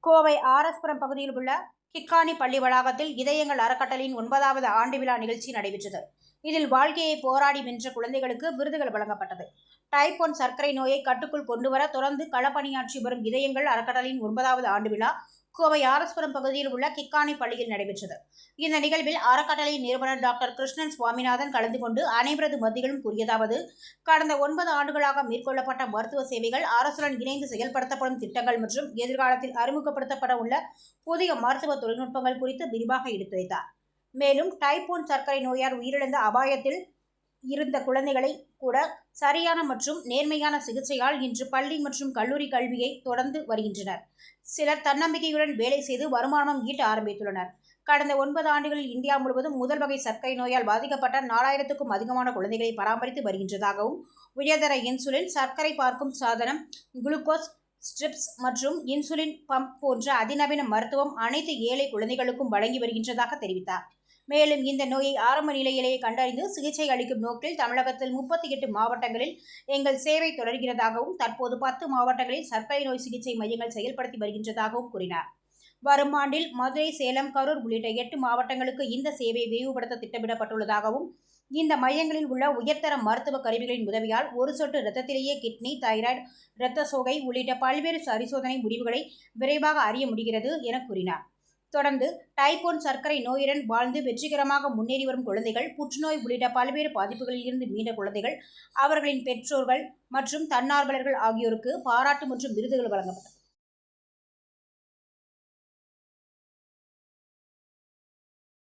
கோவை ஆர்எஸ்புரம் பகுதியில் உள்ள கிக்கானி பள்ளி வளாகத்தில் இதயங்கள் அறக்கட்டளையின் 9வது ஆண்டு விழா நிகழ்ச்சி நடைபெற்றது. இதில் வாழ்க்கையை போராடி வென்ற குழந்தைகளுக்கு விருதுகள் வழங்கப்பட்டது. டைப் 1 சர்க்கரை நோயை கட்டுக்குள் கொண்டுவர தொடர்ந்து களப்பணியாற்றி வரும் இதயங்கள் அறக்கட்டளையின் 9வது ஆண்டு விழா கோவை ஆர்எஸ்புரம் பகுதியில் உள்ள கிக்கானி பள்ளியில் நடைபெற்றது. இந்த நிகழ்வில் அறக்கட்டளையின் நிறுவனர் டாக்டர் கிருஷ்ணன் சுவாமிநாதன் கலந்து கொண்டு அனைவரது மத்தியிலும் கூறியதாவது, கடந்த 9 ஆண்டுகளாக மேற்கொள்ளப்பட்ட மருத்துவ சேவைகள், அரசுடன் இணைந்து செயல்படுத்தப்படும் திட்டங்கள் மற்றும் எதிர்காலத்தில் அறிமுகப்படுத்தப்பட உள்ள புதிய மருத்துவ தொழில்நுட்பங்கள் குறித்து விரிவாக எடுத்துரைத்தார். மேலும் டைப் 1 சர்க்கரை நோயால் உயிரிழந்த அபாயத்தில் இருந்த குழந்தைகளை கூட சரியான மற்றும் நேர்மையான சிகிச்சையால் இன்று பள்ளி மற்றும் கல்லூரி கல்வியை தொடர்ந்து வருகின்றனர். சிலர் தன்னம்பிக்கையுடன் வேலை செய்து வருமானம் ஈட்ட ஆரம்பித்துள்ளனர். கடந்த 9 ஆண்டுகளில் இந்தியா முழுவதும் முதல் வகை சர்க்கரை நோயால் பாதிக்கப்பட்ட 4000க்கும் அதிகமான குழந்தைகளை பராமரித்து வருகின்றதாகவும், உயர்தர இன்சுலின், சர்க்கரை பார்க்கும் சாதனம், குளுக்கோஸ் ஸ்ட்ரிப்ஸ் மற்றும் இன்சுலின் பம்ப் போன்ற அதிநவீன மருத்துவம் அனைத்து ஏழை குழந்தைகளுக்கும் வழங்கி வருகின்றதாக தெரிவித்தார். மேலும் இந்த நோயை ஆரம்ப நிலையிலேயே கண்டறிந்து சிகிச்சை அளிக்கும் நோக்கில் தமிழகத்தில் 38 மாவட்டங்களில் எங்கள் சேவை தொடர்கிறதாகவும், தற்போது 10 மாவட்டங்களில் சர்க்கரை நோய் சிகிச்சை மையங்கள் செயல்படுத்தி வருகின்றதாகவும் கூறினார். வரும் ஆண்டில் மதுரை, சேலம், கரூர் உள்ளிட்ட 8 மாவட்டங்களுக்கு இந்த சேவையை விரிவுபடுத்த திட்டமிடப்பட்டுள்ளதாகவும், இந்த மையங்களில் உள்ள உயர்தர மருத்துவ கருவிகளின் உதவியால் ஒரு சொட்டு இரத்தத்திலேயே கிட்னி, தைராய்டு, இரத்த சோகை உள்ளிட்ட பல்வேறு பரிசோதனை முடிவுகளை விரைவாக அறிய முடிகிறது என கூறினார். தொடர்ந்து டைப் 1 சர்க்கரை நோயுடன் வாழ்ந்து வெற்றிகரமாக முன்னேறி வரும் குழந்தைகள், புற்றுநோய் உள்ளிட்ட பல்வேறு பாதிப்புகளில் இருந்து மீண்ட குழந்தைகள், அவர்களின் பெற்றோர்கள் மற்றும் தன்னார்வலர்கள் ஆகியோருக்கு பாராட்டு மற்றும் விருதுகள் வழங்கப்பட்டது.